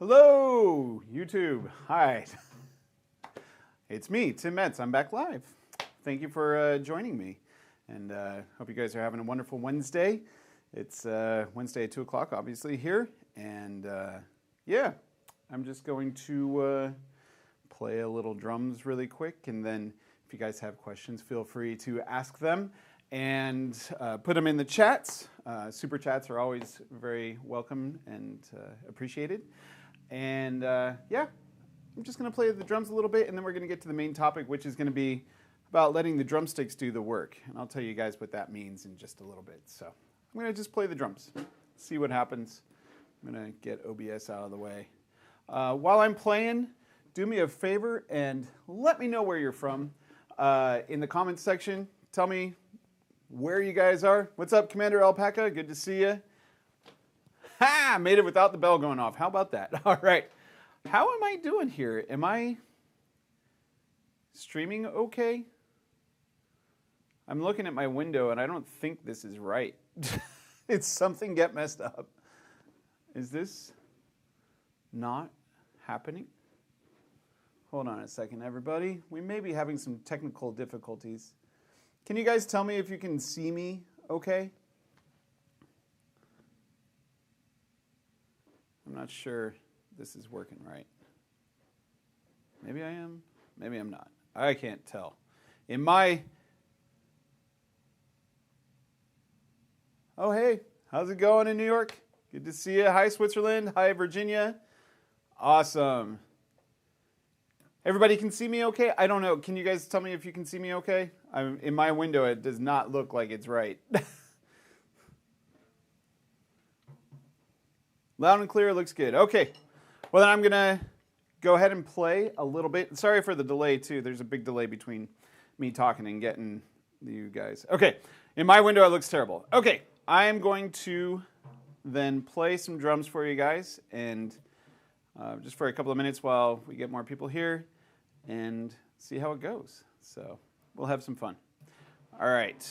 Hello, YouTube. Hi. It's me, Tim Metz. I'm back live. Thank you for joining me. And hope you guys are having a wonderful Wednesday. It's Wednesday at 2 o'clock, obviously, here. And yeah, I'm just going to play a little drums really quick. And then if you guys have questions, feel free to ask them and put them in the chats. Super chats are always very welcome and appreciated. And yeah, I'm just going to play the drums a little bit, and then we're going to get to the main topic, which is going to be about letting the drumsticks do the work. And I'll tell you guys what that means in just a little bit. So I'm going to just play the drums, see what happens. I'm going to get OBS out of the way. While I'm playing, do me a favor and let me know where you're from. In the comments section, tell me where you guys are. What's up, Commander Alpaca? Good to see you. Ha! Made it without the bell going off. How about that? All right. How am I doing here? Am I streaming okay? I'm looking at my window and I don't think this is right. It's something get messed up. Is this not happening? Hold on a second, everybody. We may be having some technical difficulties. Can you guys tell me if you can see me okay? I'm not sure this is working right. Maybe I am, maybe I'm not. I can't tell. Oh, hey, how's it going in New York? Good to see you. Hi, Switzerland. Hi, Virginia. Awesome. Everybody can see me okay? I don't know. Can you guys tell me if you can see me okay? In my window, it does not look like it's right. Loud and clear, looks good. Okay. Well, then I'm going to go ahead and play a little bit. Sorry for the delay, too. There's a big delay between me talking and getting you guys. Okay. In my window, it looks terrible. Okay. I am going to then play some drums for you guys, and just for a couple of minutes while we get more people here and see how it goes. So we'll have some fun. All right.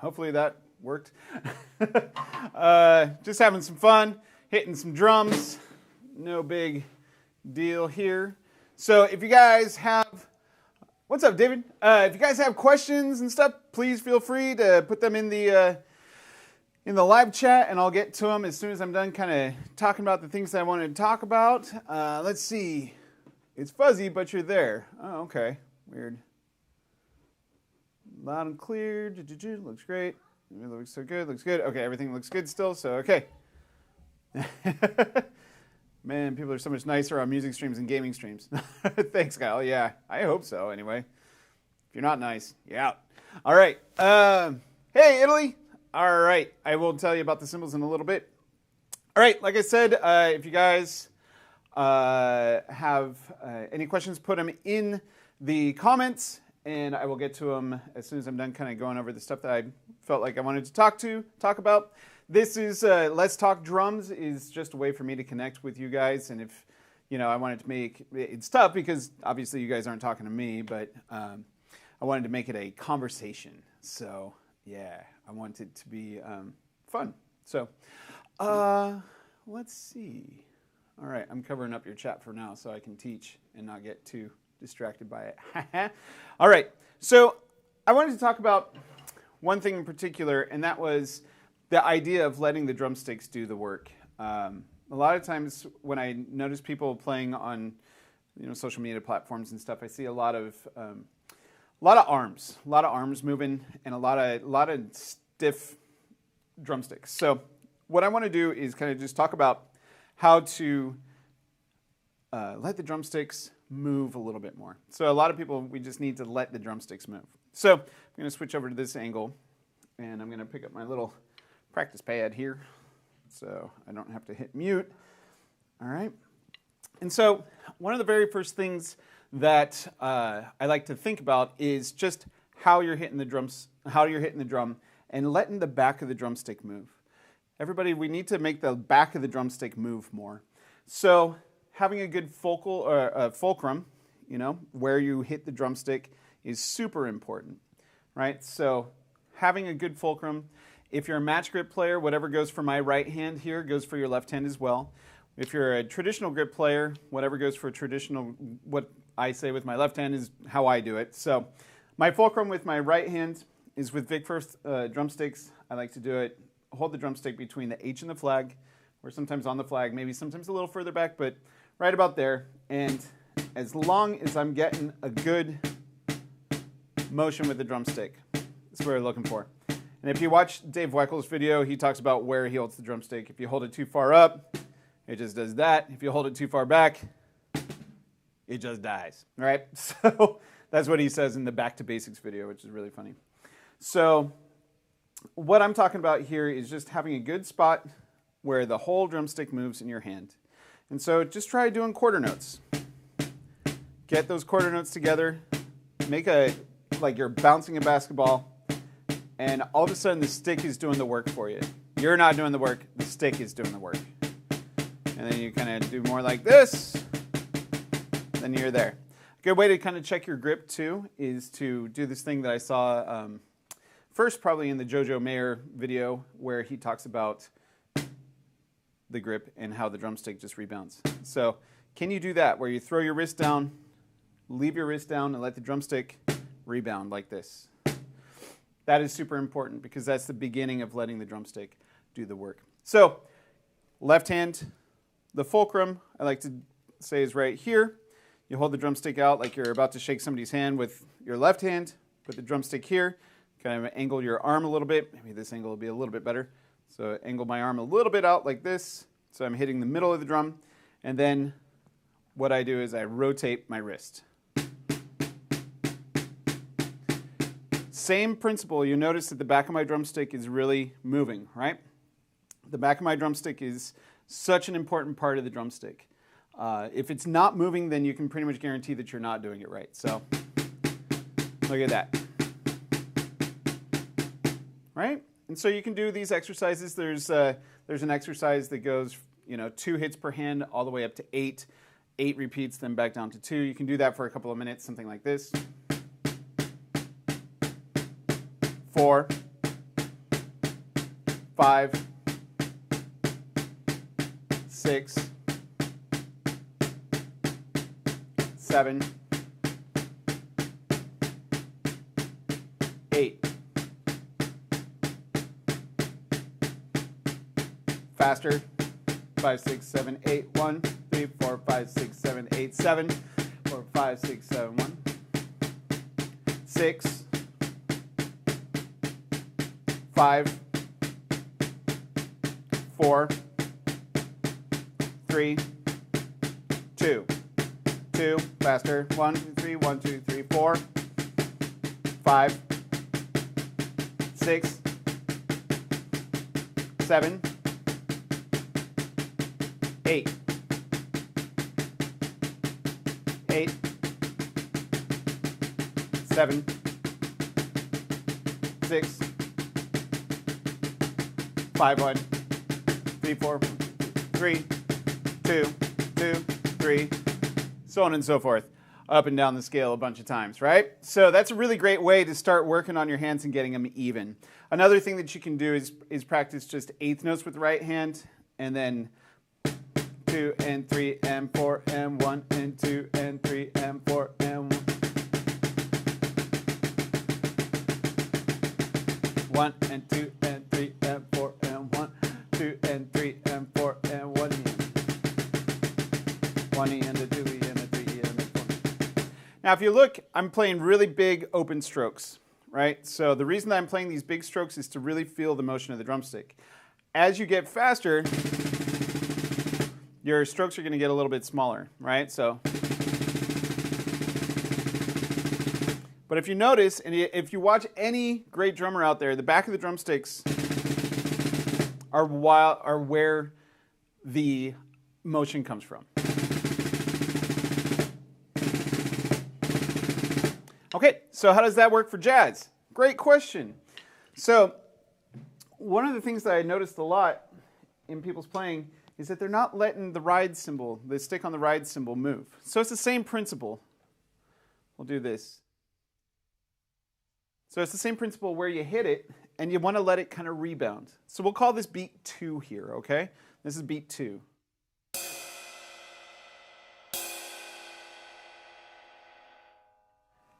hopefully that worked. Just having some fun, hitting some drums. No big deal here. So if you guys have, what's up, David? If you guys have questions and stuff, please feel free to put them in the live chat, and I'll get to them as soon as I'm done kind of talking about the things that I wanted to talk about. Let's see. It's fuzzy, but you're there. Oh, okay. Weird. Loud and clear. Looks great. It looks so good. Looks good. Okay, everything looks good still, so okay. Man, people are so much nicer on music streams and gaming streams. Thanks, Kyle. Yeah, I hope so, anyway. If you're not nice, you're out. All right. Hey, Italy. All right. I will tell you about the cymbals in a little bit. All right. Like I said, if you guys have any questions, put them in the comments, and I will get to them as soon as I'm done kind of going over the stuff that I felt like I wanted to talk about. This is Let's Talk Drums is just a way for me to connect with you guys, and if I wanted to make it's tough because obviously you guys aren't talking to me, but I wanted to make it a conversation. So yeah, I want it to be fun. So let's see. All right, I'm covering up your chat for now so I can teach and not get too distracted by it. All right, so I wanted to talk about one thing in particular, and that was the idea of letting the drumsticks do the work. A lot of times when I notice people playing on social media platforms and stuff, I see a lot of arms moving, and a lot of stiff drumsticks. So what I want to do is kind of just talk about how to let the drumsticks move a little bit more. So a lot of people, we just need to let the drumsticks move. So I'm going to switch over to this angle, and I'm going to pick up my little practice pad here so I don't have to hit mute. All right. And so one of the very first things that I like to think about is just how you're hitting the drum and letting the back of the drumstick move. Everybody, we need to make the back of the drumstick move more. So having a good fulcrum, where you hit the drumstick is super important, right? So having a good fulcrum. If you're a match grip player, whatever goes for my right hand here goes for your left hand as well. If you're a traditional grip player, whatever goes for traditional, what I say with my left hand is how I do it. So my fulcrum with my right hand is with Vic Firth drumsticks. I like to do it, hold the drumstick between the H and the flag, or sometimes on the flag, maybe sometimes a little further back, but right about there. And as long as I'm getting a good motion with the drumstick, that's what we're looking for. And if you watch Dave Weichel's video, he talks about where he holds the drumstick. If you hold it too far up, it just does that. If you hold it too far back, it just dies, right? So that's what he says in the Back to Basics video, which is really funny. So what I'm talking about here is just having a good spot where the whole drumstick moves in your hand. And so just try doing quarter notes. Get those quarter notes together. Make like you're bouncing a basketball. And all of a sudden, the stick is doing the work for you. You're not doing the work. The stick is doing the work. And then you kind of do more like this. Then you're there. A good way to kind of check your grip, too, is to do this thing that I saw first probably in the Jojo Mayer video where he talks about the grip and how the drumstick just rebounds. So can you do that where you throw your wrist down, leave your wrist down, and let the drumstick rebound like this? That is super important because that's the beginning of letting the drumstick do the work. So left hand, the fulcrum, I like to say is right here. You hold the drumstick out like you're about to shake somebody's hand with your left hand. Put the drumstick here. Kind of angle your arm a little bit. Maybe this angle will be a little bit better. So angle my arm a little bit out like this. So I'm hitting the middle of the drum. And then what I do is I rotate my wrist. Same principle, you notice that the back of my drumstick is really moving, right? The back of my drumstick is such an important part of the drumstick. If it's not moving, then you can pretty much guarantee that you're not doing it right. So look at that. Right? And so you can do these exercises. There's an exercise that goes, 2 hits per hand all the way up to 8. 8 repeats, then back down to 2. You can do that for a couple of minutes, something like this. 4, 5, 6, 7, 8. Faster. 5, 6, 7, 8, 1, 3, 4, 5, 6, 7, 8, 7, 4, 5, 6, 7, 1, 6, 5, 4, 3, 2, 2, faster, 1, 2, 3, 1, 2, 3, 4, 5, 6, 7, 8, 8, 7, 6, 5, 1, 3, 4, 3, 2, 2, 3, so on and so forth, up and down the scale a bunch of times, right? So that's a really great way to start working on your hands and getting them even. Another thing that you can do is practice just eighth notes with the right hand, and then 2 and 3 and 4 and 1 and 2 and 3 and 4 and 1 and 2 and 3 and 4 and 1, 2 and 3 and 4 and 1 and a 2 and a 3 and a 4. Now if you look, I'm playing really big open strokes, right? So the reason that I'm playing these big strokes is to really feel the motion of the drumstick. As you get faster, your strokes are going to get a little bit smaller, right? So, but if you notice, and if you watch any great drummer out there, the back of the drumsticks are where the motion comes from. Okay, so how does that work for jazz? Great question. So, one of the things that I noticed a lot in people's playing is that they're not letting the ride cymbal, the stick on the ride cymbal, move. So it's the same principle. We'll do this. So it's the same principle where you hit it, and you want to let it kind of rebound. So we'll call this beat 2 here, okay? This is beat 2.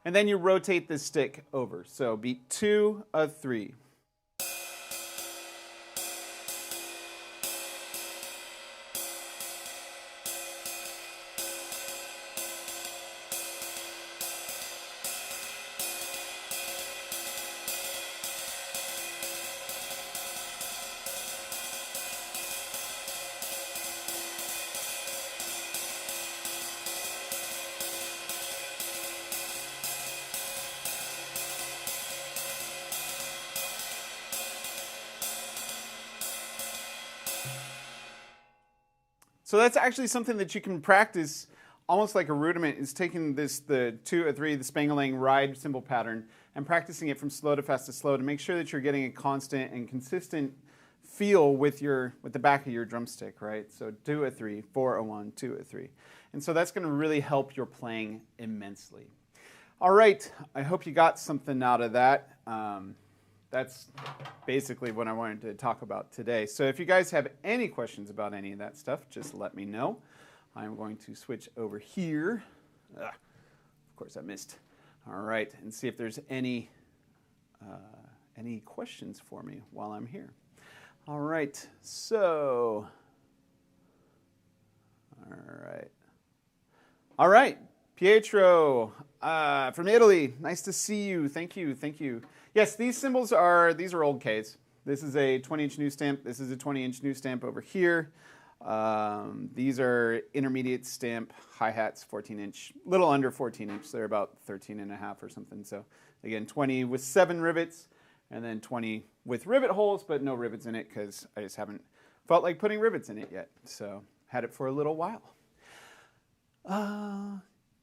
And then you rotate this stick over. So beat 2 of 3. So that's actually something that you can practice almost like a rudiment, is taking the 2 or 3, the Spangalang ride cymbal pattern, and practicing it from slow to fast to slow to make sure that you're getting a constant and consistent feel with the back of your drumstick, right? So 2 or 3, 4 or 1, 2 or 3. And so that's going to really help your playing immensely. All right, I hope you got something out of that. That's basically what I wanted to talk about today. So if you guys have any questions about any of that stuff, just let me know. I'm going to switch over here. Of course I missed. All right, and see if there's any questions for me while I'm here. All right, so, all right, Pietro from Italy, nice to see you. Thank you, thank you. Yes, these cymbals these are old Ks. This is a 20-inch new stamp. This is a 20-inch new stamp over here. These are intermediate stamp hi-hats, 14-inch, little under 14-inch. They're about 13 and a half or something. So again, 20 with 7 rivets, and then 20 with rivet holes, but no rivets in it because I just haven't felt like putting rivets in it yet. So had it for a little while.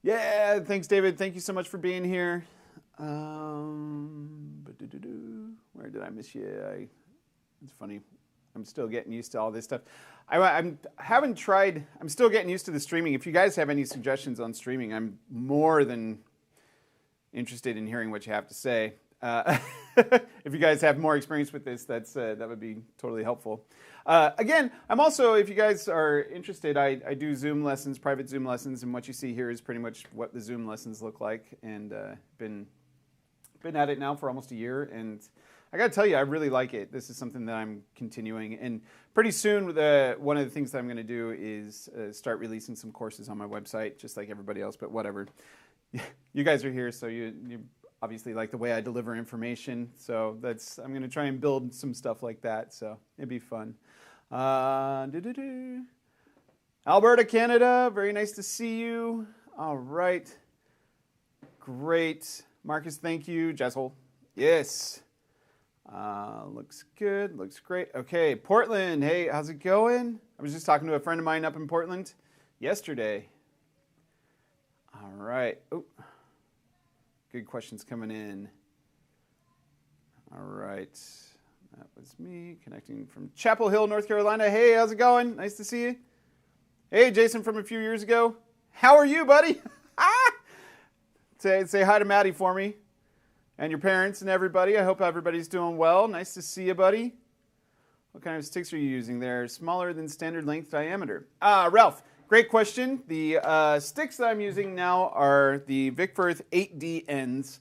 Yeah, thanks, David. Thank you so much for being here. Where did I miss you? It's funny. I'm still getting used to all this stuff. I'm still getting used to the streaming. If you guys have any suggestions on streaming, I'm more than interested in hearing what you have to say. if you guys have more experience with this, that would be totally helpful. Again, I'm also, if you guys are interested, I do Zoom lessons, private Zoom lessons, and what you see here is pretty much what the Zoom lessons look like. And been at it now for almost a year, and I got to tell you, I really like it. This is something that I'm continuing, and pretty soon, one of the things that I'm going to do is start releasing some courses on my website, just like everybody else. But whatever, you guys are here, so you obviously like the way I deliver information. So I'm going to try and build some stuff like that. So it'd be fun. Alberta, Canada. Very nice to see you. All right, great. Marcus, thank you. Jessel, yes. Looks good. Looks great. Okay, Portland. Hey, how's it going? I was just talking to a friend of mine up in Portland yesterday. All right. Oh, good questions coming in. All right. That was me connecting from Chapel Hill, North Carolina. Hey, how's it going? Nice to see you. Hey, Jason from a few years ago. How are you, buddy? Say hi to Maddie for me. And your parents and everybody. I hope everybody's doing well. Nice to see you, buddy. What kind of sticks are you using there? Smaller than standard length diameter. Ralph, great question. The sticks that I'm using now are the Vic Firth 8D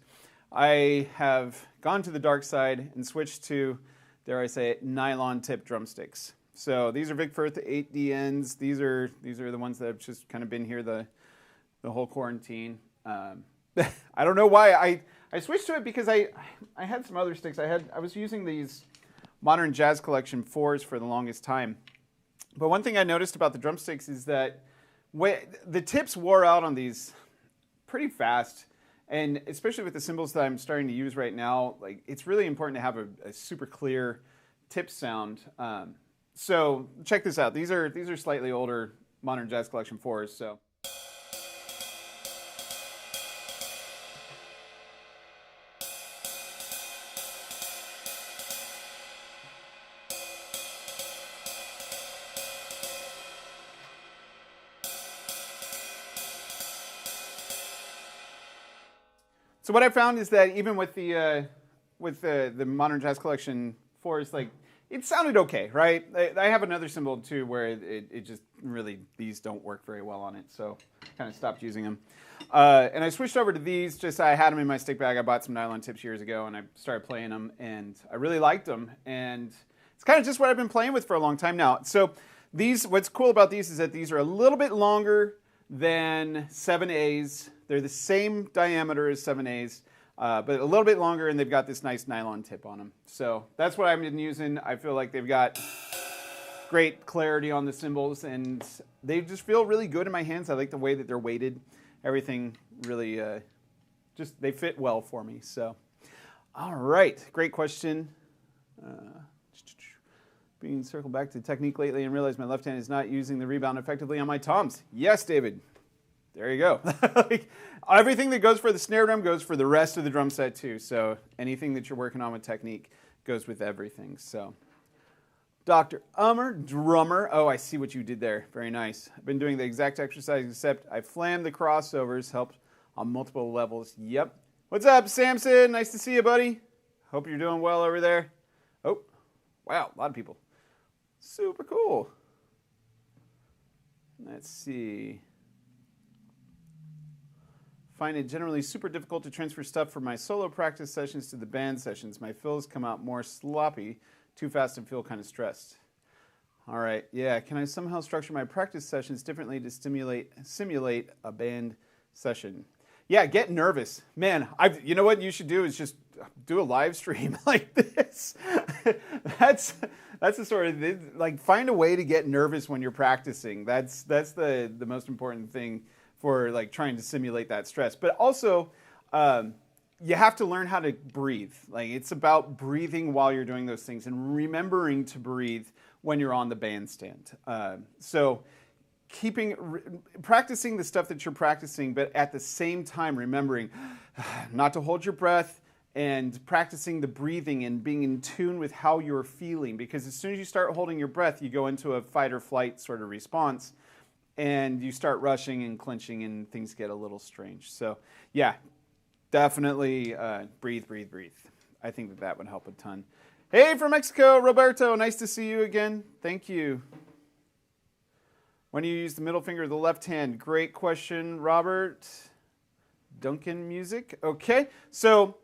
I have gone to the dark side and switched to, dare I say it, nylon tip drumsticks. So these are Vic Firth 8D These are the ones that have just kind of been here the whole quarantine. I don't know why I switched to it because I had some other sticks. I was using these Modern Jazz Collection 4s for the longest time. But one thing I noticed about the drumsticks is that the tips wore out on these pretty fast. And especially with the cymbals that I'm starting to use right now, like it's really important to have a super clear tip sound. So check this out. These are slightly older Modern Jazz Collection 4s. So. So what I found is that even with the Modern Jazz Collection 4s, like it sounded okay, right? I have another cymbal too where it just really, these don't work very well on it, so I kind of stopped using them. And I switched over to these. Just I had them in my stick bag. I bought some nylon tips years ago, and I started playing them, and I really liked them. And it's kind of just what I've been playing with for a long time now. So what's cool about these is that these are a little bit longer than 7As. They're the same diameter as 7As, but a little bit longer, and they've got this nice nylon tip on them. So that's what I've been using. I feel like they've got great clarity on the cymbals, and they just feel really good in my hands. I like the way that they're weighted. Everything really they fit well for me. So, all right, great question. Being circled back to technique lately and realized my left hand is not using the rebound effectively on my toms. Yes, David. There you go. Like, everything that goes for the snare drum goes for the rest of the drum set too. So anything that you're working on with technique goes with everything. So Dr. Drummer. Oh, I see what you did there. Very nice. I've been doing the exact exercise except I flammed the crossovers. Helped on multiple levels. Yep. What's up, Samson? Nice to see you, buddy. Hope you're doing well over there. Oh, wow. A lot of people. Super cool. Let's see. Find it generally super difficult to transfer stuff from my solo practice sessions to the band sessions. My fills come out more sloppy, too fast, and feel kind of stressed. All right, yeah. Can I somehow structure my practice sessions differently to simulate a band session? Yeah, get nervous. Man, you know what you should do is just do a live stream like this. That's the sort of, like, find a way to get nervous when you're practicing. That's the most important thing for like trying to simulate that stress. But also, you have to learn how to breathe. Like, it's about breathing while you're doing those things and remembering to breathe when you're on the bandstand. So practicing the stuff that you're practicing, but at the same time remembering not to hold your breath, and practicing the breathing and being in tune with how you're feeling. Because as soon as you start holding your breath, you go into a fight or flight sort of response, and you start rushing and clenching, and things get a little strange. So yeah, definitely breathe, breathe, breathe. I think that that would help a ton. Hey, from Mexico, Roberto, nice to see you again. Thank you. When do you use the middle finger of the left hand? Great question, Robert. Duncan Music. Okay, so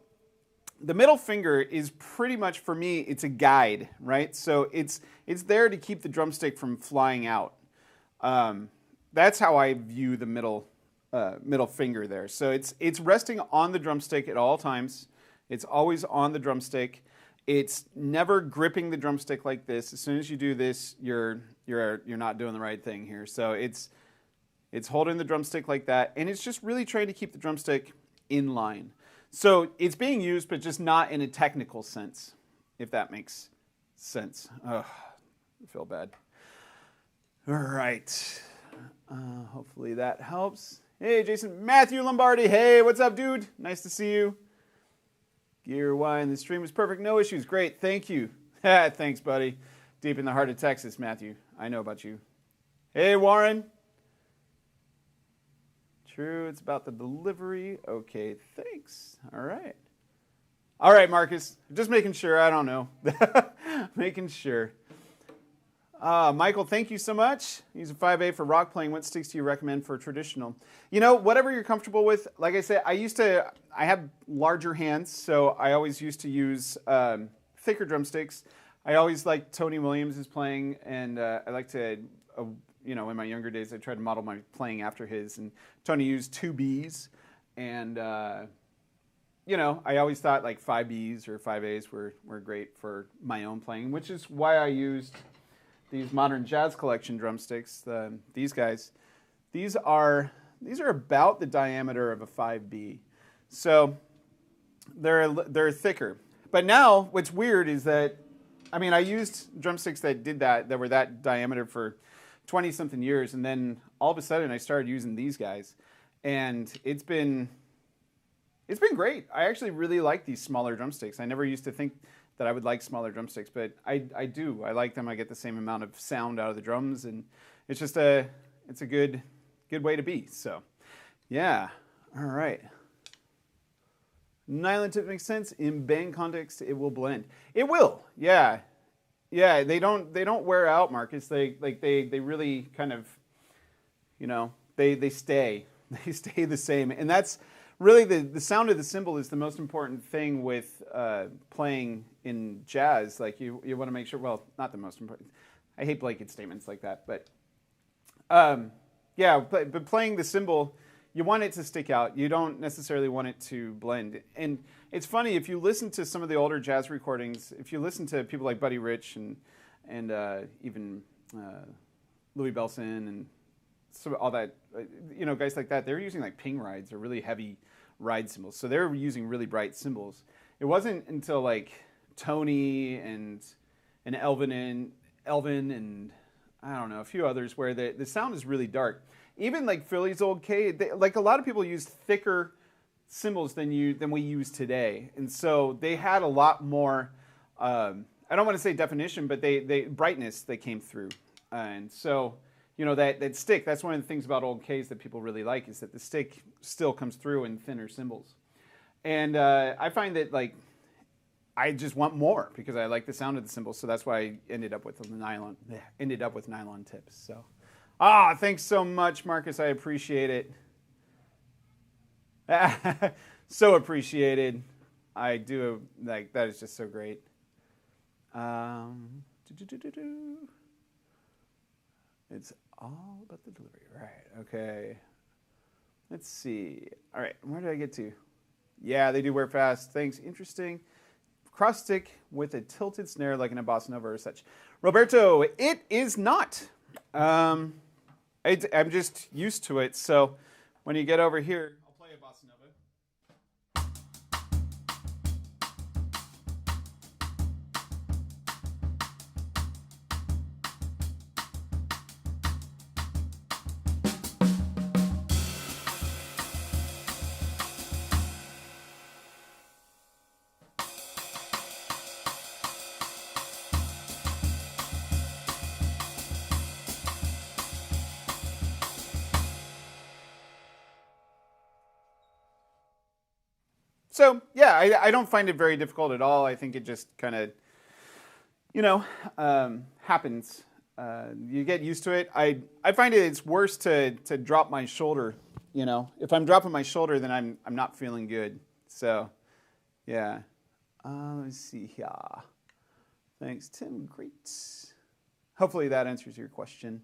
the middle finger is pretty much, for me, it's a guide, right? So it's there to keep the drumstick from flying out. That's how I view the middle finger there. So it's resting on the drumstick at all times. It's always on the drumstick. It's never gripping the drumstick like this. As soon as you do this, you're not doing the right thing here. So it's holding the drumstick like that, and it's just really trying to keep the drumstick in line. So it's being used, but just not in a technical sense, if that makes sense. Ugh, I feel bad. All right. Hopefully that helps. Hey, Jason. Matthew Lombardi. Hey, what's up, dude? Nice to see you. Gear Wine, the stream was perfect. No issues. Great. Thank you. Thanks, buddy. Deep in the heart of Texas, Matthew. I know about you. Hey, Warren. True. It's about the delivery. Okay, thanks. All right. All right, Marcus. Just making sure. I don't know. Making sure. Michael, thank you so much. Use a 5A for rock playing. What sticks do you recommend for traditional? You know, whatever you're comfortable with. Like I said, I have larger hands, so I always used to use thicker drumsticks. I always liked Tony Williams' playing, and I like to, you know, in my younger days, I tried to model my playing after his. And Tony used 2Bs, and, you know, I always thought like 5Bs or 5As were great for my own playing, which is why I used these Modern Jazz Collection drumsticks, these guys. These are about the diameter of a 5B. So they're thicker. But now what's weird is that, I mean, I used drumsticks that were that diameter for 20-something years, and then all of a sudden I started using these guys. And it's been great. I actually really like these smaller drumsticks. I never used to think that I would like smaller drumsticks, but I do. I like them. I get the same amount of sound out of the drums, and it's just a good way to be. So, yeah. All right. Nylon tip makes sense. In band context, it will blend. It will. Yeah. Yeah, they don't wear out, Marcus. They really kind of, you know, they stay. They stay the same. And that's really the sound of the cymbal is the most important thing with playing in jazz. Like you want to make sure, well, not the most important. I hate blanket statements like that, but yeah, but playing the cymbal, you want it to stick out. You don't necessarily want it to blend. And it's funny, if you listen to some of the older jazz recordings, if you listen to people like Buddy Rich and even Louis Bellson and all that, you know, guys like that, they're using like ping rides or really heavy ride cymbals. So they're using really bright cymbals. It wasn't until like Tony and Elvin and I don't know, a few others where the sound is really dark. Even like Philly's Old K, like a lot of people use thicker cymbals than we use today. And so they had a lot more, I don't want to say definition, but they brightness that came through. And so, you know, that stick, that's one of the things about Old Ks that people really like, is that the stick still comes through in thinner cymbals. And I find that, like, I just want more because I like the sound of the cymbals, so that's why I ended up with nylon tips. So, thanks so much, Marcus. I appreciate it. So appreciated. I do, like, that is just so great. It's all about the delivery. Right, okay. Let's see. All right, where did I get to? Yeah, they do wear fast. Thanks. Interesting. Cross stick with a tilted snare like in a bossa nova or such. Roberto, it is not. I'm just used to it. So when you get over here, I'll play a bossa nova. So yeah, I don't find it very difficult at all. I think it just kind of, happens. You get used to it. I find it's worse to drop my shoulder. If I'm dropping my shoulder, then I'm not feeling good. So, yeah. Let's see here. Thanks, Tim. Great. Hopefully that answers your question.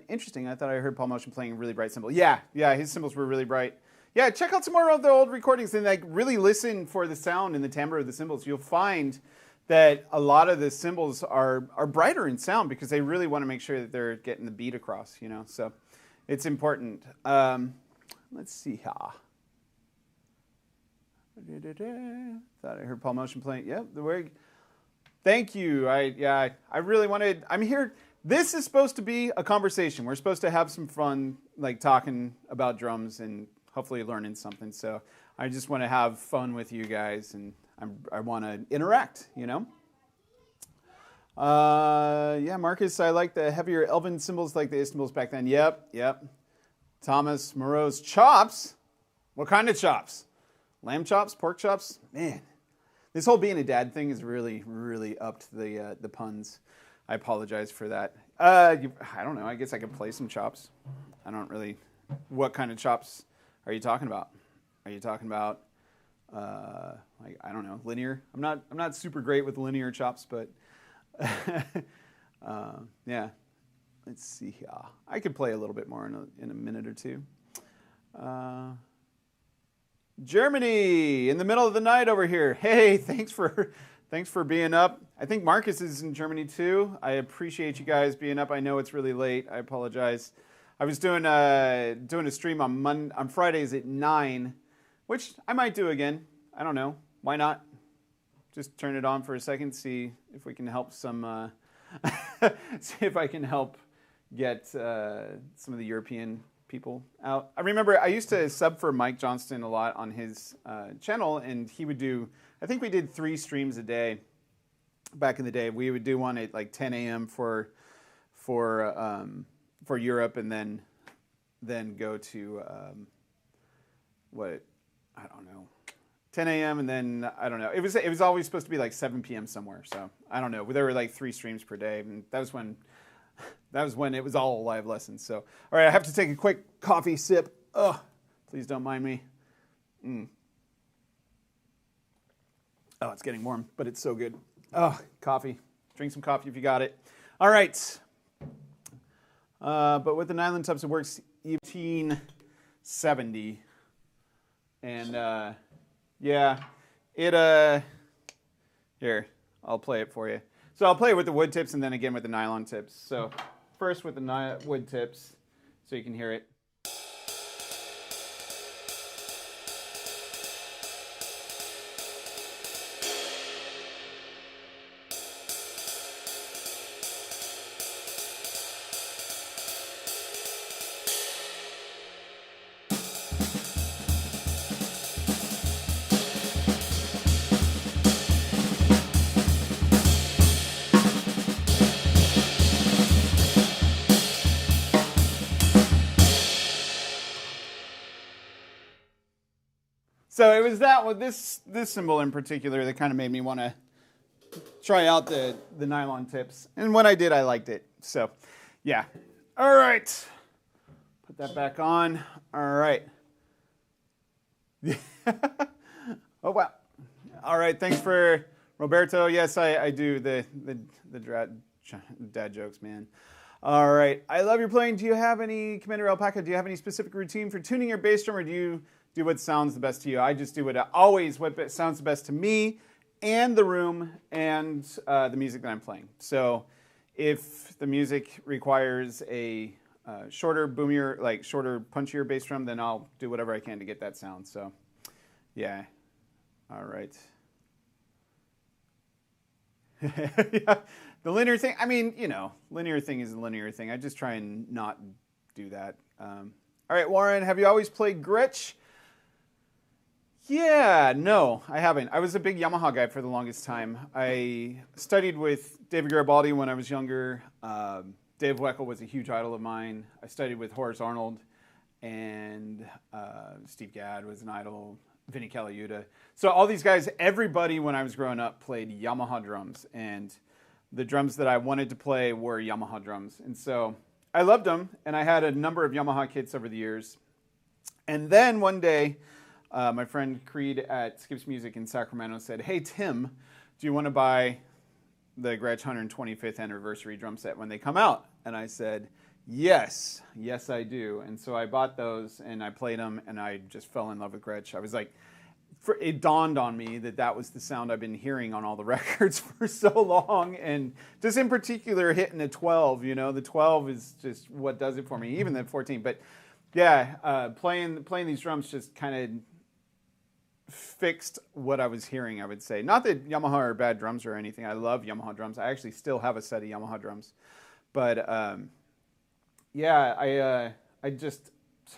Interesting. I thought I heard Paul Motion playing a really bright cymbal. Yeah, his cymbals were really bright. Yeah, check out some more of the old recordings and really listen for the sound and the timbre of the cymbals. You'll find that a lot of the cymbals are brighter in sound because they really want to make sure that they're getting the beat across, So it's important. Let's see here. Thought I heard Paul Motion playing. Yep, the wig. Thank you. I really wanted. I'm here. This is supposed to be a conversation. We're supposed to have some fun, like talking about drums and hopefully learning something. So I just want to have fun with you guys, and I want to interact. Yeah, Marcus, I like the heavier Elvin cymbals like the Istanbuls back then. Yep. Thomas Moreau's chops. What kind of chops? Lamb chops, pork chops? Man, this whole being a dad thing is really, really upped the puns. I apologize for that. I don't know. I guess I could play some chops. I don't really. What kind of chops are you talking about? Are you talking about I don't know, linear? I'm not super great with linear chops, but yeah. Let's see here. I could play a little bit more in a minute or two. Germany, in the middle of the night over here. Hey, thanks for being up. I think Marcus is in Germany too. I appreciate you guys being up. I know it's really late. I apologize. I was doing a stream on Fridays at 9, which I might do again. I don't know. Why not? Just turn it on for a second, see if we can help some. See if I can help get some of the European people out. I remember I used to sub for Mike Johnston a lot on his channel, and he would do. I think we did 3 streams a day back in the day. We would do one at like 10 a.m. for Europe, and then go to I don't know, 10 a.m. and then I don't know. It was always supposed to be like 7 p.m. somewhere. So I don't know. There were like 3 streams per day, and that was when it was all live lessons. So all right, I have to take a quick coffee sip. Oh, please don't mind me. Oh, it's getting warm, but it's so good. Oh, coffee. Drink some coffee if you got it. All right. But with the nylon tubs, it works 1870. And yeah, here, I'll play it for you. So I'll play it with the wood tips and then again with the nylon tips. So first with the wood tips, so you can hear it. So it was that with this cymbal in particular that kind of made me want to try out the nylon tips. And when I did, I liked it. So, yeah. All right. Put that back on. All right. Oh, wow. All right. Thanks for Roberto. Yes, I do the dad jokes, man. All right. I love your playing. Do you have any, Commander Alpaca, do you have any specific routine for tuning your bass drum, or do you do what sounds the best to you? I just do what sounds the best to me and the room and the music that I'm playing. So if the music requires a shorter, boomier, like shorter, punchier bass drum, then I'll do whatever I can to get that sound. So yeah. All right. Yeah. The linear thing, I mean, linear thing is a linear thing. I just try and not do that. All right, Warren, have you always played Gretsch? Yeah, no, I haven't. I was a big Yamaha guy for the longest time. I studied with David Garibaldi when I was younger. Dave Weckl was a huge idol of mine. I studied with Horace Arnold, and Steve Gadd was an idol. Vinny Caliuta. So all these guys, everybody when I was growing up played Yamaha drums, and the drums that I wanted to play were Yamaha drums. And so I loved them, and I had a number of Yamaha kits over the years. And then one day, my friend Creed at Skips Music in Sacramento said, "Hey, Tim, do you want to buy the Gretsch 125th anniversary drum set when they come out?" And I said, yes, I do. And so I bought those, and I played them, and I just fell in love with Gretsch. I was like, it dawned on me that that was the sound I've been hearing on all the records for so long, and just in particular hitting a 12, you know, the 12 is just what does it for me, even the 14. But yeah, playing these drums just kind of fixed what I was hearing, I would say. Not that Yamaha are bad drums or anything. I love Yamaha drums. I actually still have a set of Yamaha drums. But yeah,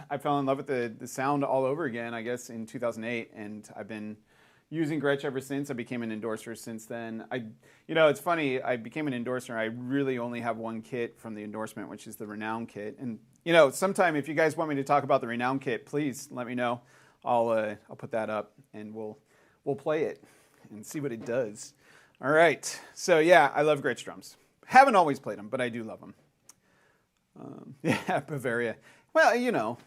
I fell in love with the sound all over again, I guess, in 2008, and I've been using Gretsch ever since. I became an endorser since then. You know, it's funny, I became an endorser. I really only have one kit from the endorsement, which is the Renown kit. And, you know, sometime if you guys want me to talk about the Renown kit, please let me know. I'll put that up, and we'll play it and see what it does. All right, so yeah, I love Gretsch drums. Haven't always played them, but I do love them. Yeah, Bavaria. Well, you know,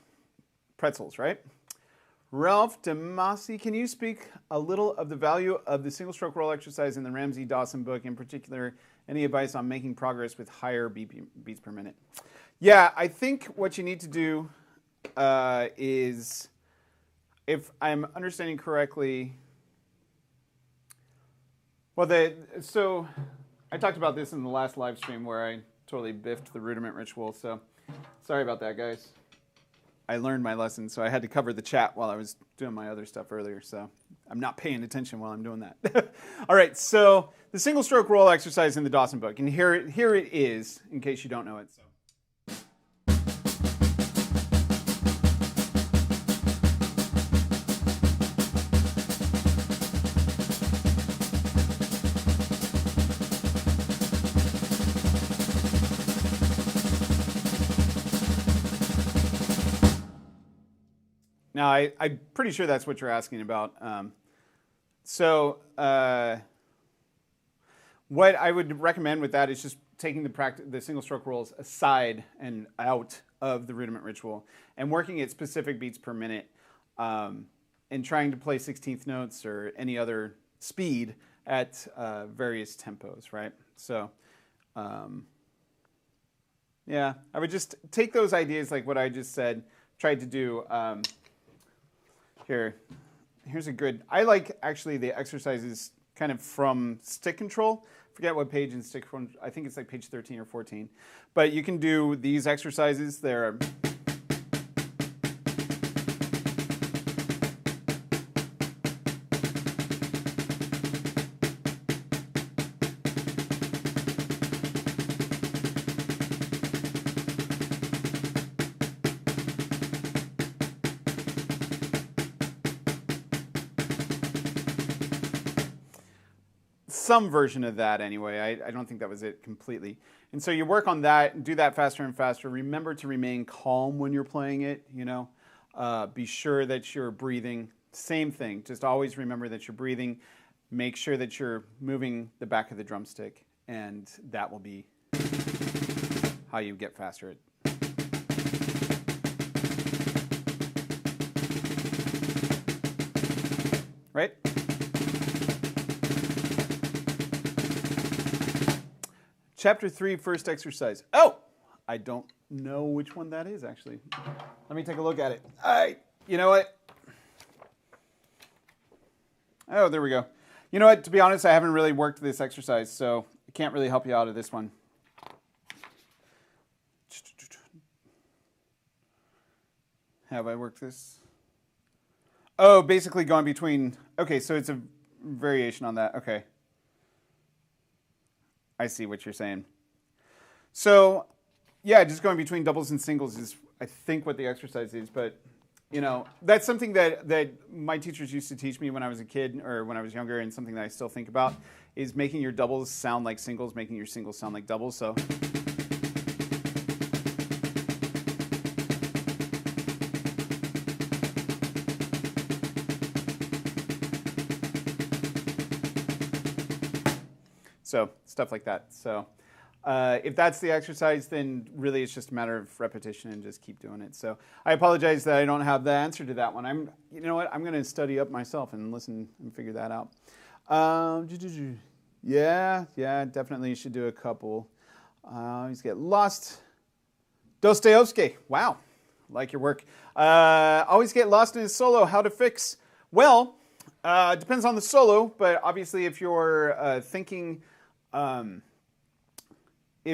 pretzels, right? Ralph DeMasi, can you speak a little of the value of the single stroke roll exercise in the Ramsey Dawson book, in particular, any advice on making progress with higher beats per minute? Yeah, I think what you need to do is, if I'm understanding correctly, well, so I talked about this in the last live stream where I totally biffed the rudiment ritual, so sorry about that, guys. I learned my lesson, so I had to cover the chat while I was doing my other stuff earlier, so I'm not paying attention while I'm doing that. All right, so the single stroke roll exercise in the Dawson book, and here it is, in case you don't know it. So. Now, I'm pretty sure that's what you're asking about. What I would recommend with that is just taking the single stroke rolls aside and out of the rudiment ritual and working at specific beats per minute and trying to play 16th notes or any other speed at various tempos, right? So, yeah, I would just take those ideas like what I just said, tried to do. Here's a good, I like actually the exercises kind of from stick control. Forget what page in stick control, I think it's like page 13 or 14. But you can do these exercises. They're some version of that anyway. I don't think that was it completely. And so you work on that, do that faster and faster. Remember to remain calm when you're playing it, you know. Be sure that you're breathing. Same thing, just always remember that you're breathing. Make sure that you're moving the back of the drumstick, and that will be how you get faster. Right? Chapter 3, first exercise. Oh, I don't know which one that is, actually. Let me take a look at it. You know what? Oh, there we go. You know what? To be honest, I haven't really worked this exercise, so I can't really help you out of this one. Have I worked this? Oh, basically going between... Okay, so it's a variation on that. Okay. I see what you're saying. So, yeah, just going between doubles and singles is, I think, what the exercise is. But, you know, that's something that my teachers used to teach me when I was a kid or when I was younger, and something that I still think about is making your doubles sound like singles, making your singles sound like doubles. So... So stuff like that. So if that's the exercise, then really it's just a matter of repetition and just keep doing it. So I apologize that I don't have the answer to that one. You know what? I'm going to study up myself and listen and figure that out. Yeah, definitely you should do a couple. Always get lost. Dostoevsky. Wow, like your work. Always get lost in his solo. How to fix? Well, depends on the solo, but obviously if you're thinking in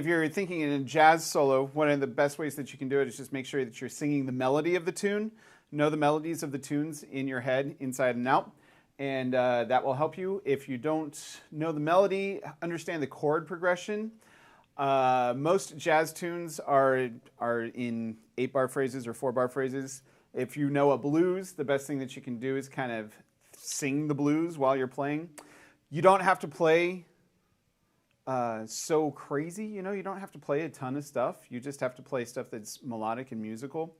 a jazz solo, one of the best ways that you can do it is just make sure that you're singing the melody of the tune. Know the melodies of the tunes in your head, inside and out, and that will help you. If you don't know the melody, understand the chord progression. Most jazz tunes are in 8-bar phrases or 4-bar phrases. If you know a blues, the best thing that you can do is kind of sing the blues while you're playing. You don't have to play so crazy, you know. You don't have to play a ton of stuff. You just have to play stuff that's melodic and musical.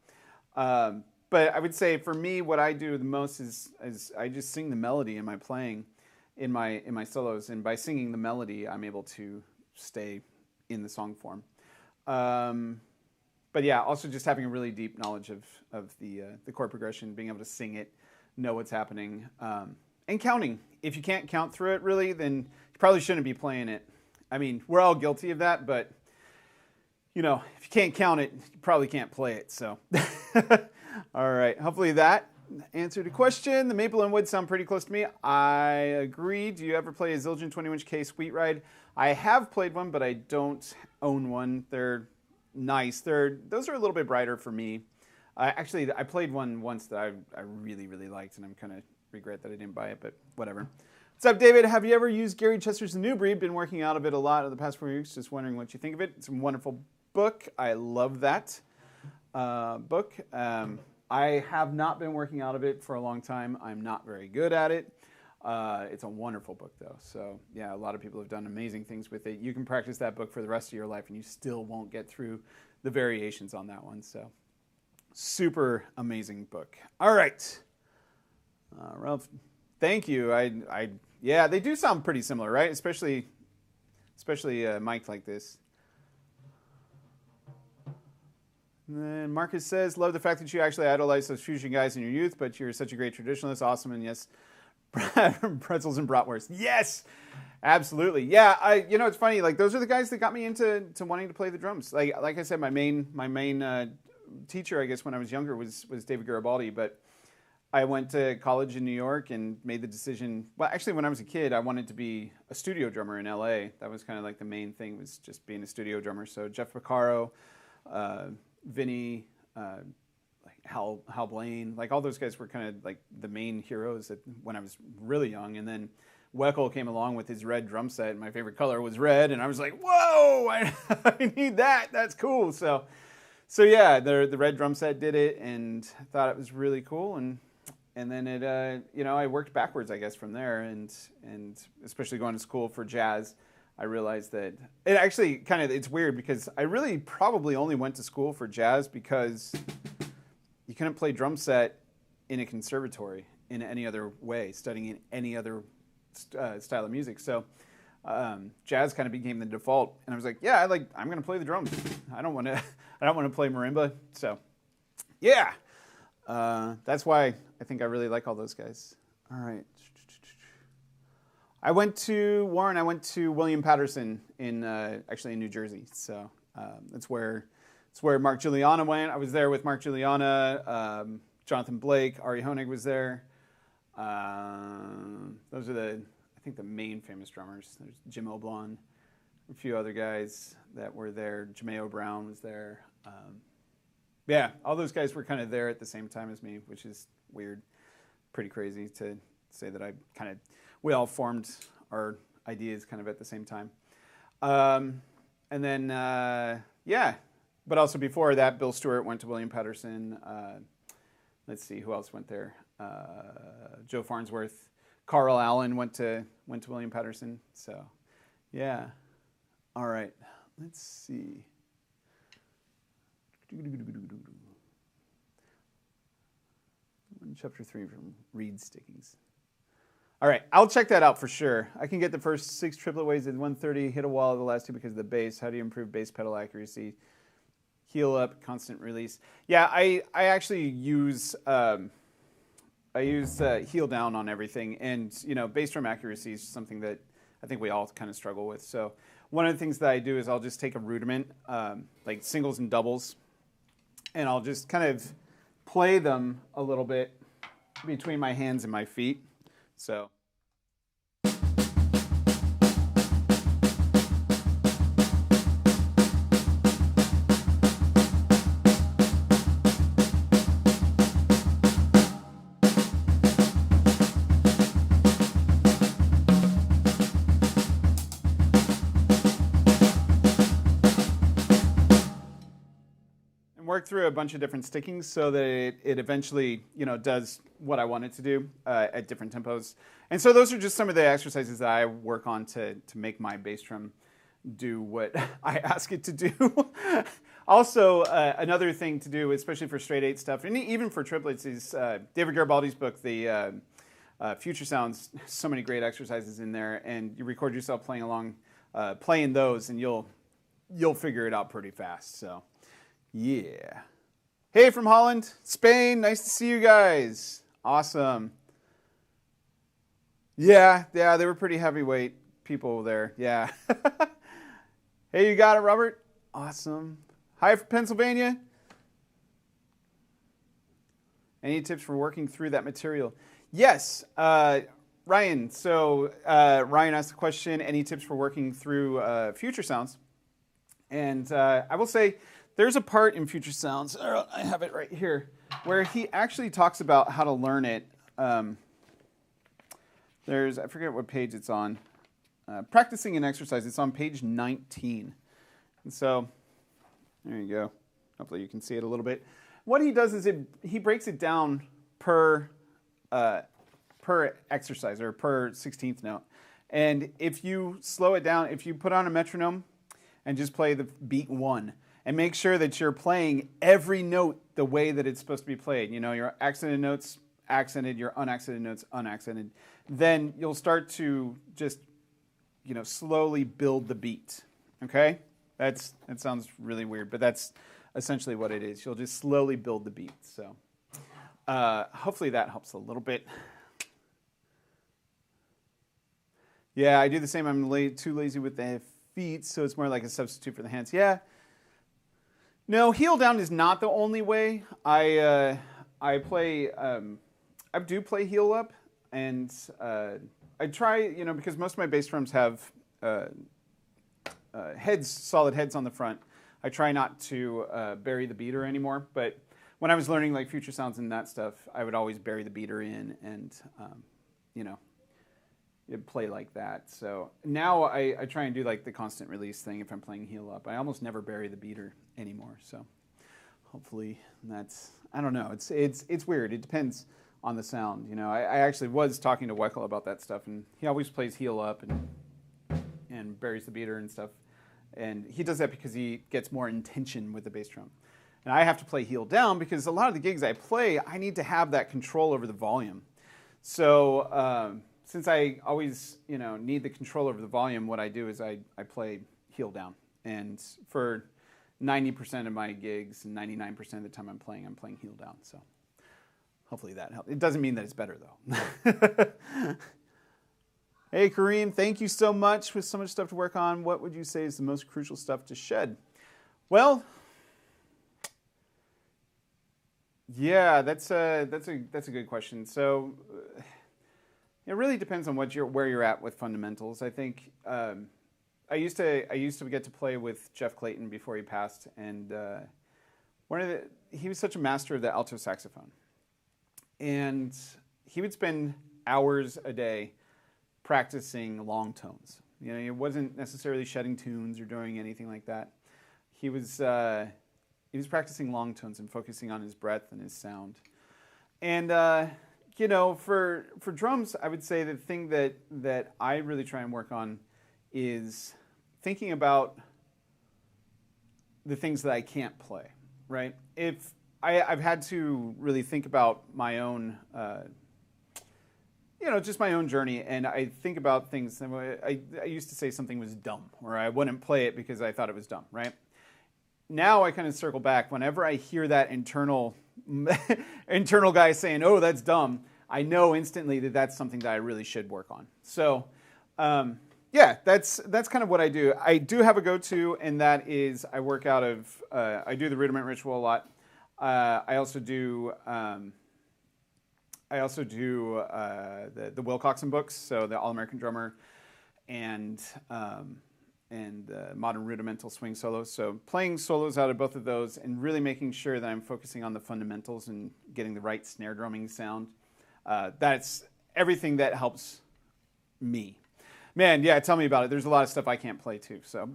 But I would say for me, what I do the most is I just sing the melody in my playing, in my solos, and by singing the melody, I'm able to stay in the song form. But yeah, also just having a really deep knowledge of the chord progression, being able to sing it, know what's happening, and counting. If you can't count through it really, then you probably shouldn't be playing it. I mean, we're all guilty of that, but you know, if you can't count it, you probably can't play it. So, all right. Hopefully that answered the question. The maple and wood sound pretty close to me. I agree. Do you ever play a Zildjian 21K Sweet Ride? I have played one, but I don't own one. They're nice. Those are a little bit brighter for me. Actually, I played one once that I really, really liked, and I'm kind of regret that I didn't buy it, but whatever. What's up, David? Have you ever used Gary Chester's The New Breed? Been working out of it a lot in the past 4 weeks. Just wondering what you think of it. It's a wonderful book. I love that book. I have not been working out of it for a long time. I'm not very good at it. It's a wonderful book, though. So, yeah, a lot of people have done amazing things with it. You can practice that book for the rest of your life, and you still won't get through the variations on that one. So, super amazing book. All right. Ralph, thank you. Yeah, they do sound pretty similar, right? Especially mic'd like this. And then Marcus says, love the fact that you actually idolize those fusion guys in your youth, but you're such a great traditionalist. Awesome. And yes, pretzels and bratwurst. Yes, absolutely. Yeah, you know, it's funny. Like, those are the guys that got me into wanting to play the drums. Like I said, my main teacher, I guess, when I was younger was David Garibaldi. But I went to college in New York and made the decision. Well, actually, when I was a kid, I wanted to be a studio drummer in LA. That was kind of like the main thing, was just being a studio drummer. So Jeff Porcaro, Vinny, like Hal Blaine, like all those guys were kind of like the main heroes when I was really young. And then Weckl came along with his red drum set, and my favorite color was red. And I was like, whoa, I need that. That's cool. So yeah, the red drum set did it, and I thought it was really cool. And then it, you know, I worked backwards, I guess, from there. And especially going to school for jazz, I realized that it actually it's weird, because I really probably only went to school for jazz because you couldn't play drum set in a conservatory in any other way, studying in any other style of music. So jazz kind of became the default, and I was like, yeah, I'm going to play the drums. I don't want to play marimba. So yeah, that's why I think I really like all those guys. All right. I went to William Patterson actually in New Jersey. So it's where Mark Juliana went. I was there with Mark Juliana, Jonathan Blake, Ari Honig was there. Those are I think the main famous drummers. There's Jim Oblon, a few other guys that were there. Jameo Brown was there. Yeah, all those guys were kind of there at the same time as me, which is weird, pretty crazy to say that we all formed our ideas kind of at the same time. And then, yeah, but also before that, Bill Stewart went to William Patterson. Let's see, who else went there? Joe Farnsworth. Carl Allen went to William Patterson. So, yeah. All right, let's see. Chapter 3 from reed stickings. All right, I'll check that out for sure. I can get the first 6 triplet waves at 130, hit a wall at the last 2 because of the bass. How do you improve bass pedal accuracy? Heel up, constant release. Yeah, I actually use heel down on everything, and bass drum accuracy is something that I think we all kind of struggle with. So one of the things that I do is I'll just take a rudiment, like singles and doubles, and I'll just kind of play them a little bit between my hands and my feet. So. Work through a bunch of different stickings so that it eventually does what I want it to do at different tempos. And so those are just some of the exercises that I work on to make my bass drum do what I ask it to do. Also, another thing to do, especially for straight 8 stuff, and even for triplets, is David Garibaldi's book, the Future Sounds. So many great exercises in there, and you record yourself playing along, playing those, and you'll figure it out pretty fast. So. Yeah. Hey, from Holland, Spain. Nice to see you guys. Awesome. Yeah, they were pretty heavyweight people there. Yeah. Hey, you got it, Robert? Awesome. Hi from Pennsylvania. Any tips for working through that material? Yes, Ryan. So Ryan asked the question, any tips for working through Future Sounds? And I will say, there's a part in Future Sounds, I have it right here, where he actually talks about how to learn it. I forget what page it's on. Practicing an exercise, it's on page 19. And so, there you go. Hopefully you can see it a little bit. What he does is he breaks it down per exercise, or per 16th note. And if you slow it down, if you put on a metronome and just play the beat 1, and make sure that you're playing every note the way that it's supposed to be played. Your accented notes accented, your unaccented notes unaccented. Then you'll start to just, slowly build the beat. Okay? That sounds really weird, but that's essentially what it is. You'll just slowly build the beat. So hopefully that helps a little bit. Yeah, I do the same. I'm too lazy with the feet, so it's more like a substitute for the hands. Yeah. No, heel down is not the only way. I do play heel up, and I try, because most of my bass drums have solid heads on the front. I try not to bury the beater anymore, but when I was learning like Future Sounds and that stuff, I would always bury the beater in and, it'd play like that. So now I try and do like the constant release thing if I'm playing heel up. I almost never bury the beater anymore. So hopefully that's, I don't know. It's weird. It depends on the sound. I actually was talking to Weckl about that stuff, and he always plays heel up and buries the beater and stuff. And he does that because he gets more intention with the bass drum. And I have to play heel down because a lot of the gigs I play, I need to have that control over the volume. So since I always, need the control over the volume, what I do is I play heel down. And for 90% of my gigs, 99% of the time I'm playing heel down. So hopefully that helps. It doesn't mean that it's better, though. Hey, Kareem, thank you so much. With so much stuff to work on, what would you say is the most crucial stuff to shed? Well, yeah, that's a good question. So it really depends on where you're at with fundamentals. I think I used to get to play with Jeff Clayton before he passed, and he was such a master of the alto saxophone, and he would spend hours a day practicing long tones. He wasn't necessarily shedding tunes or doing anything like that. He was practicing long tones and focusing on his breath and his sound. And for drums, I would say the thing that I really try and work on is thinking about the things that I can't play, right? If I've had to really think about my own, you know, just my own journey, and I think about things. I used to say something was dumb, or I wouldn't play it because I thought it was dumb, right? Now I kind of circle back. Whenever I hear that internal guy saying, "Oh, that's dumb," I know instantly that that's something that I really should work on. So, yeah, that's kind of what I do. I do have a go-to, and that is I work out of. I do the rudiment ritual a lot. I also do. The Will Coxon books, so the All-American Drummer and Modern Rudimental Swing Solos. So playing solos out of both of those and really making sure that I'm focusing on the fundamentals and getting the right snare drumming sound. That's everything that helps me. Man, yeah, tell me about it. There's a lot of stuff I can't play too, so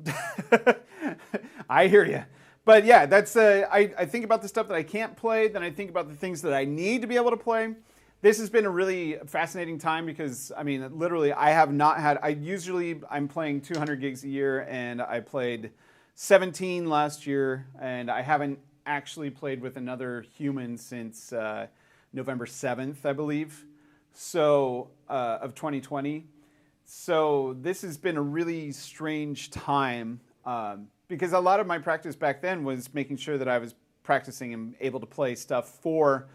I hear you. But yeah, that's I think about the stuff that I can't play, then I think about the things that I need to be able to play. This has been a really fascinating time because, I mean, literally, I have not had, I'm playing 200 gigs a year, and I played 17 last year, and I haven't actually played with another human since November 7th, I believe, so, of 2020. So this has been a really strange time because a lot of my practice back then was making sure that I was practicing and able to play stuff for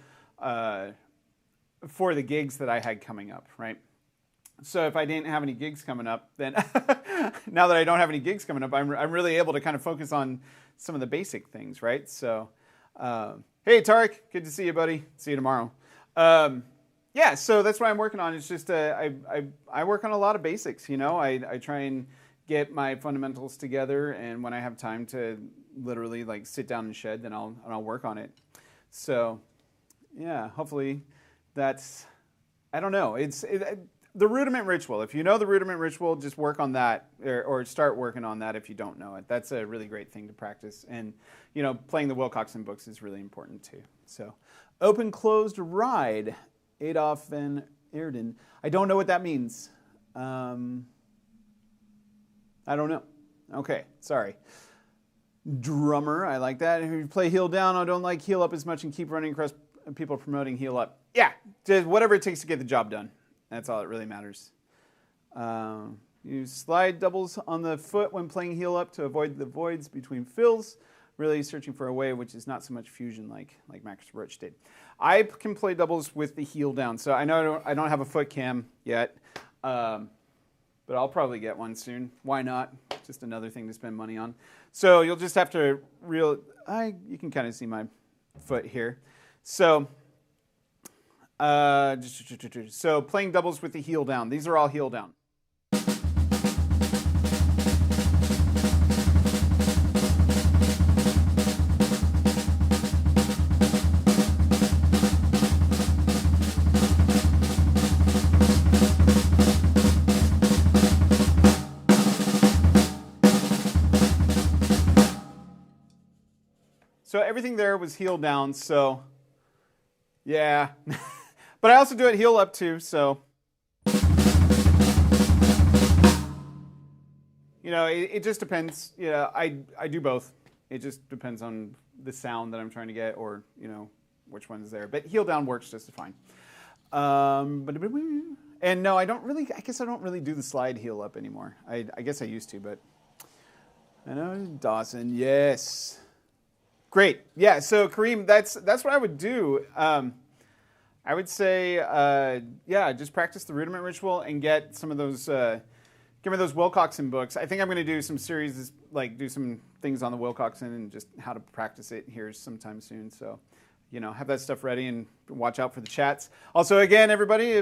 the gigs that I had coming up, right? So if I didn't have any gigs coming up, then now that I don't have any gigs coming up, I'm really able to kind of focus on some of the basic things, right? So, hey, Tarek, good to see you, buddy. See you tomorrow. Yeah, so that's what I'm working on. It's just I work on a lot of basics, you know. I try and get my fundamentals together, and when I have time to literally like sit down and shed, then I'll work on it. So, yeah, hopefully. That's, I don't know, the rudiment ritual. If you know the rudiment ritual, just work on that or start working on that if you don't know it. That's a really great thing to practice. And, you know, playing the Will Coxon books is really important too. So, open, closed, ride, Adolf van Eerden. I don't know what that means. I don't know. Okay, sorry. Drummer, I like that. If you play heel down, I don't like heel up as much and keep running across people promoting heel up. Yeah, just whatever it takes to get the job done. That's all that really matters. Use slide doubles on the foot when playing heel up to avoid the voids between fills. Really searching for a way which is not so much fusion like Max Roach did. I can play doubles with the heel down. So I know I don't have a foot cam yet, but I'll probably get one soon. Why not? Just another thing to spend money on. So you'll just have to you can kind of see my foot here. So, playing doubles with the heel down. These are all heel down. So everything there was heel down, so... Yeah, but I also do it heel up too, so. You know, it just depends. Yeah, I do both. It just depends on the sound that I'm trying to get or, you know, which one is there. But heel down works just fine. And no, I guess I don't really do the slide heel up anymore. I guess I used to, but. I know, Dawson, yes. Great. Yeah, so Kareem, that's what I would do. I would say, yeah, just practice the rudiment ritual and get some of those, give me those Will Coxon books. I think I'm going to do some series, like do some things on the Will Coxon and just how to practice it here sometime soon. So, you know, have that stuff ready and watch out for the chats. Also, again, everybody,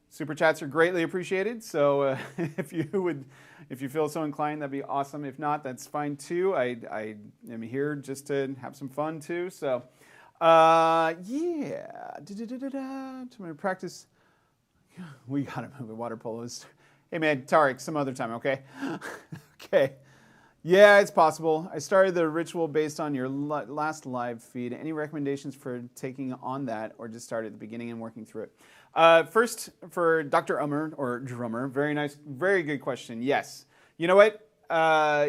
super chats are greatly appreciated. So if you feel so inclined, that'd be awesome. If not, that's fine too. I am here just to have some fun too. So, yeah. I'm gonna practice. We gotta move the water polos. Hey man, Tarek, some other time, okay? Okay. Yeah, it's possible. I started the ritual based on your last live feed. Any recommendations for taking on that, or just start at the beginning and working through it? First, for Dr. Drummer, very nice, very good question. Yes. You know what?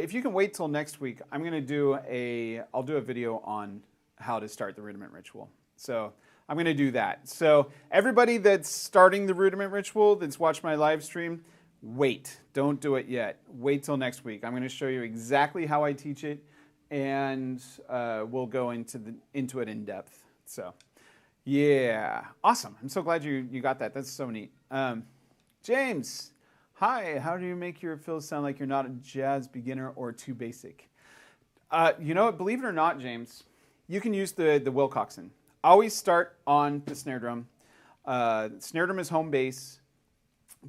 If you can wait till next week, I'll do a video on how to start the rudiment ritual. So I'm going to do that. So everybody that's starting the rudiment ritual, that's watched my live stream, wait. Don't do it yet. Wait till next week. I'm going to show you exactly how I teach it, and we'll go into it in depth. So, yeah. Awesome. I'm so glad you got that. That's so neat. James, hi. How do you make your fills sound like you're not a jazz beginner or too basic? You know what? Believe it or not, James, you can use the Wilcoxon. Always start on the snare drum. Snare drum is home base,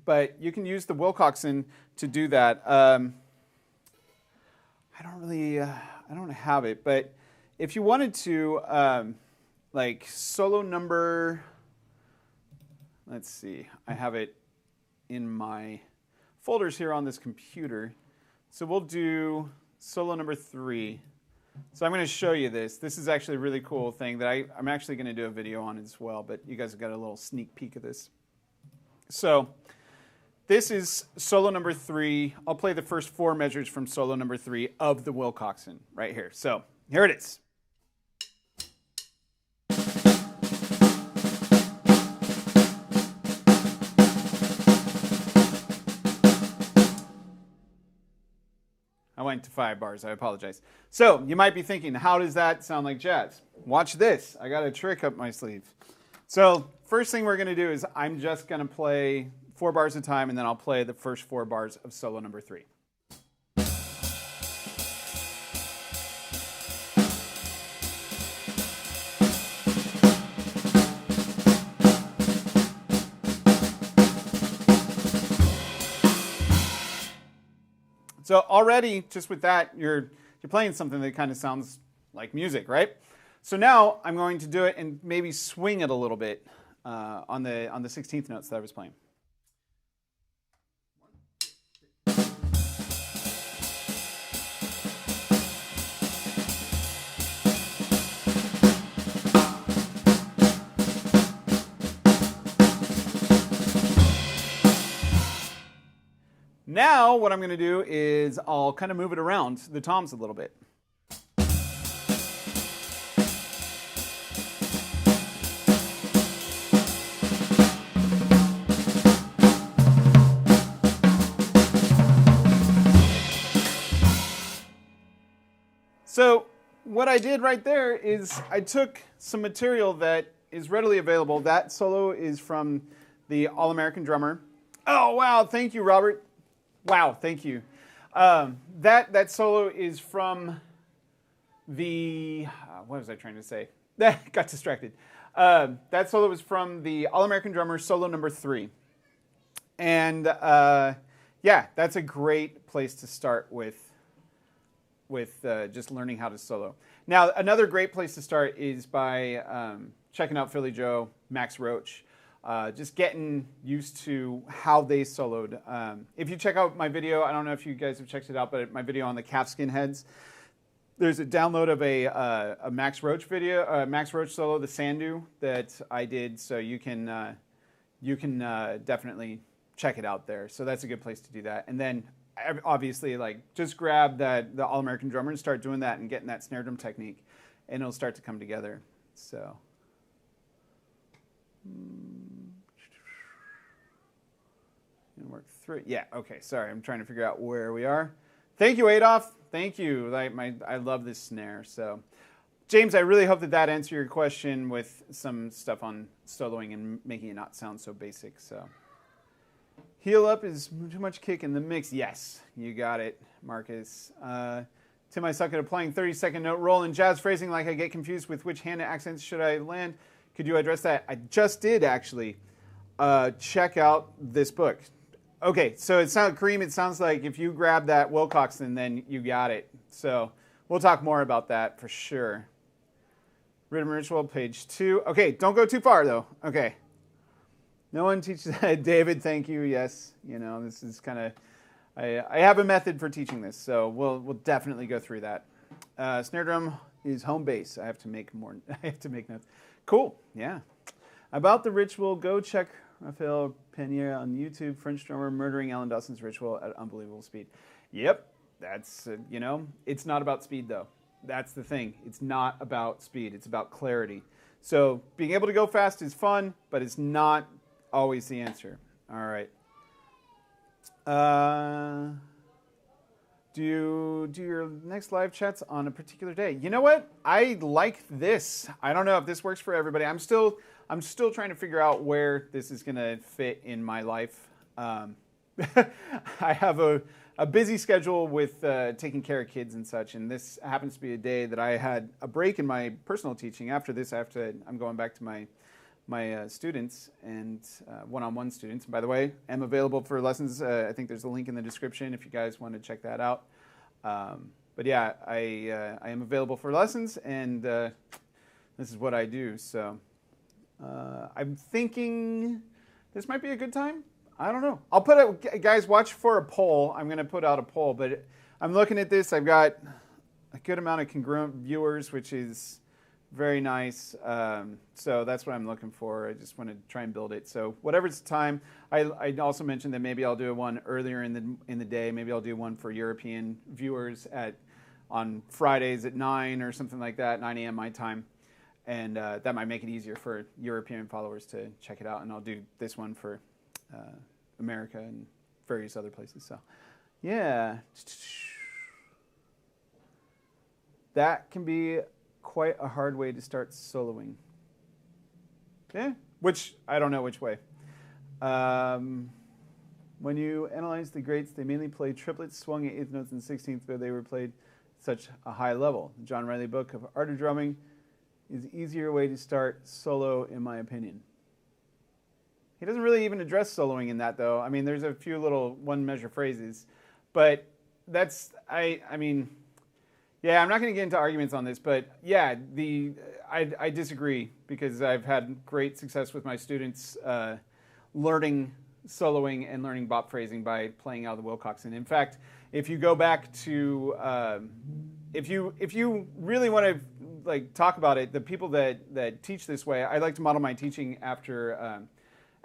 but you can use the Wilcoxon to do that. I don't have it, but if you wanted to, like solo number, let's see, I have it in my folders here on this computer. So we'll do solo number 3. So I'm going to show you this. This is actually a really cool thing that I'm actually going to do a video on as well, but you guys have got a little sneak peek of this. So this is solo number 3. I'll play the first 4 measures from solo number 3 of the Wilcoxon right here. So here it is. I went to 5 bars. I apologize. So you might be thinking, how does that sound like jazz? Watch this. I got a trick up my sleeve. So first thing we're going to do is I'm just going to play 4 bars at a time, and then I'll play the first 4 bars of solo number 3. So already, just with that, you're playing something that kind of sounds like music, right? So now I'm going to do it and maybe swing it a little bit on the 16th notes that I was playing. Now what I'm going to do is I'll kind of move it around the toms a little bit. So what I did right there is I took some material that is readily available. That solo is from the All-American Drummer. Oh, wow. Thank you, Robert. Wow, thank you. That solo is from the, what was I trying to say? Got distracted. That solo was from the All-American Drummer solo number 3. And yeah, that's a great place to start with just learning how to solo. Now, another great place to start is by checking out Philly Joe, Max Roach. Just getting used to how they soloed. If you check out my video, I don't know if you guys have checked it out, but my video on the calfskin heads, there's a download of a Max Roach video, Max Roach solo, the Sandu, that I did. So you can definitely check it out there. So that's a good place to do that. And then obviously, like, just grab the All-American Drummer and start doing that and getting that snare drum technique, and it'll start to come together. So. And work through. Yeah, okay, sorry. I'm trying to figure out where we are. Thank you, Adolf. Thank you. I love this snare. So, James, I really hope that answered your question with some stuff on soloing and making it not sound so basic. So, heel up is too much kick in the mix. Yes, you got it, Marcus. Tim, I suck at applying 30-second note roll and jazz phrasing. Like, I get confused with which hand accents should I land. Could you address that? I just did, actually. Check out this book. Okay, so it sounds, Kareem, it sounds like if you grab that Wilcoxon, then you got it. So we'll talk more about that for sure. Rhythm Ritual, page 2. Okay, don't go too far, though. Okay. No one teaches that. David, thank you. Yes, you know, this is kind of, I have a method for teaching this, so we'll definitely go through that. Snare drum is home base. I have to make more. I have to make notes. Cool. Yeah. About the ritual, go check Rafael Pena on YouTube. French drummer murdering Alan Dawson's ritual at unbelievable speed. Yep. That's, you know, it's not about speed, though. That's the thing. It's not about speed. It's about clarity. So being able to go fast is fun, but it's not always the answer. All right. Do you do your next live chats on a particular day? You know what? I like this. I don't know if this works for everybody. I'm still trying to figure out where this is going to fit in my life. I have a busy schedule with taking care of kids and such, and this happens to be a day that I had a break in my personal teaching. After this, I'm going back to my students and one-on-one students. And by the way, I'm available for lessons. I think there's a link in the description if you guys want to check that out. But yeah, I am available for lessons, and this is what I do. So I'm thinking this might be a good time. I don't know. I'll put it, guys, watch for a poll. I'm going to put out a poll, but I'm looking at this. I've got a good amount of congruent viewers, which is very nice. So that's what I'm looking for. I just want to try and build it. So whatever's the time. I also mentioned that maybe I'll do one earlier in the day. Maybe I'll do one for European viewers on Fridays at 9 or something like that, 9 a.m. my time. And that might make it easier for European followers to check it out. And I'll do this one for America and various other places. So yeah, that can be quite a hard way to start soloing. Yeah, which I don't know which way. When you analyze the greats, they mainly play triplets, swung at eighth notes and 16th, but they were played at such a high level. The John Riley book of Art of Drumming is the easier way to start solo, in my opinion. He doesn't really even address soloing in that, though. I mean, there's a few little one-measure phrases, but that's, I mean, yeah, I'm not going to get into arguments on this, but yeah, I disagree because I've had great success with my students learning soloing and learning bop phrasing by playing out of the Wilcoxon. In fact, if you go back to, if you really want to like talk about it, the people that teach this way, I like to model my teaching after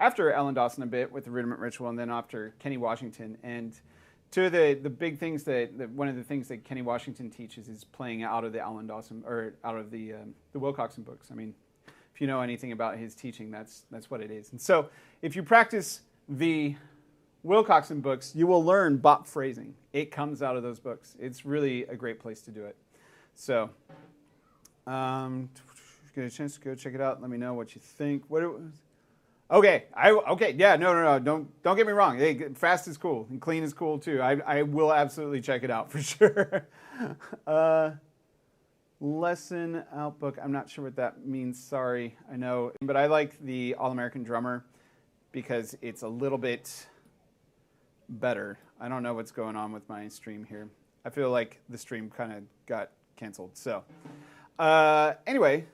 Alan Dawson a bit with the Rudiment Ritual, and then after Kenny Washington. And two of the big things one of the things that Kenny Washington teaches is playing out of the Alan Dawson, or out of the Wilcoxon books. I mean, if you know anything about his teaching, that's what it is. And so if you practice the Wilcoxon books, you will learn bop phrasing. It comes out of those books. It's really a great place to do it. So get a chance to go check it out. Let me know what you think. Okay, yeah, no, don't get me wrong. Hey, fast is cool, and clean is cool too. I will absolutely check it out for sure. Lesson Outbook, I'm not sure what that means, sorry, I know. But I like the All-American Drummer because it's a little bit better. I don't know what's going on with my stream here. I feel like the stream kind of got canceled, so. Anyway,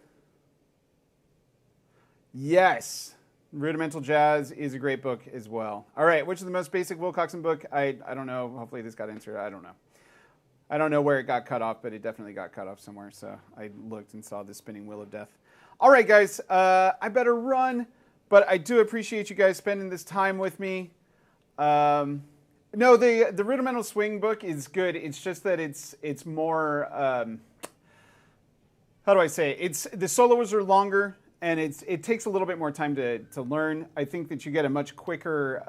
yes. Rudimental Jazz is a great book as well. All right, which is the most basic Wilcoxon book? I don't know. Hopefully this got answered. I don't know. I don't know where it got cut off, but it definitely got cut off somewhere. So I looked and saw the spinning wheel of death. All right, guys, I better run, but I do appreciate you guys spending this time with me. No, the Rudimental Swing book is good. It's just that it's more, how do I say it? The solos are longer. And it takes a little bit more time to learn. I think that you get a much quicker,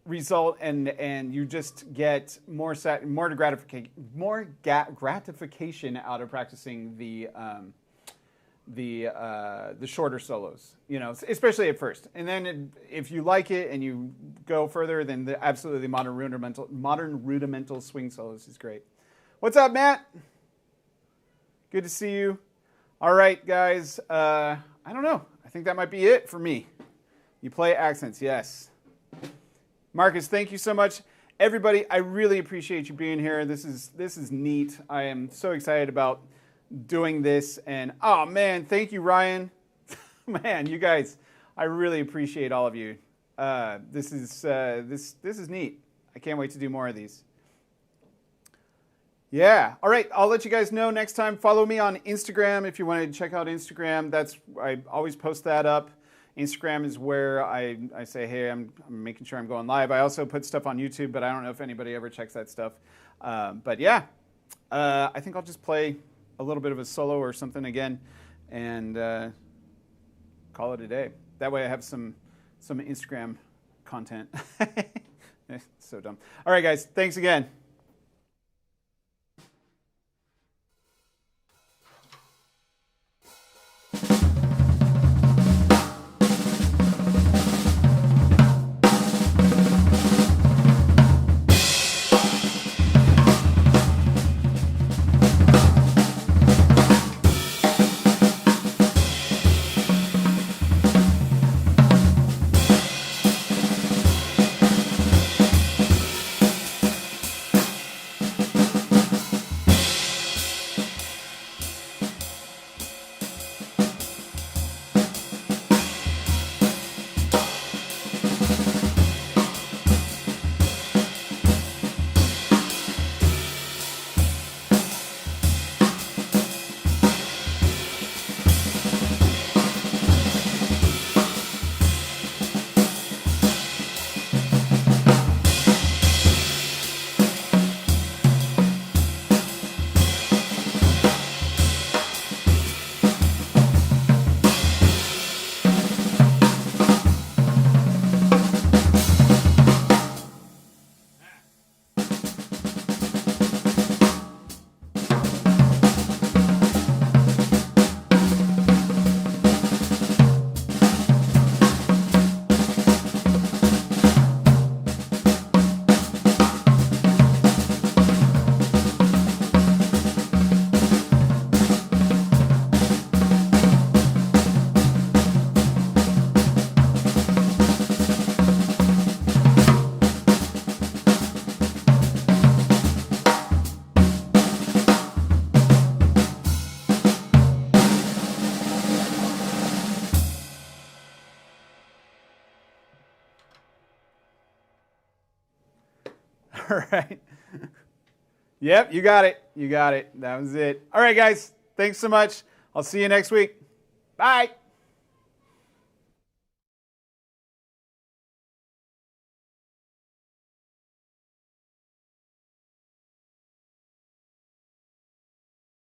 result, and you just get more gratification out of practicing the shorter solos. You know, especially at first. And then if you like it and you go further, then absolutely modern rudimental swing solos is great. What's up, Matt? Good to see you. All right, guys. I don't know. I think that might be it for me. You play accents, yes. Marcus, thank you so much. Everybody, I really appreciate you being here. This is neat. I am so excited about doing this. And oh man, thank you, Ryan. Man, you guys, I really appreciate all of you. This is neat. I can't wait to do more of these. Yeah. All right. I'll let you guys know next time. Follow me on Instagram if you want to check out Instagram. I always post that up. Instagram is where I say, hey, I'm making sure I'm going live. I also put stuff on YouTube, but I don't know if anybody ever checks that stuff. But yeah, I think I'll just play a little bit of a solo or something again, and call it a day. That way I have some Instagram content. So dumb. All right, guys. Thanks again. All right. Yep, you got it. You got it. That was it. All right, guys. Thanks so much. I'll see you next week. Bye.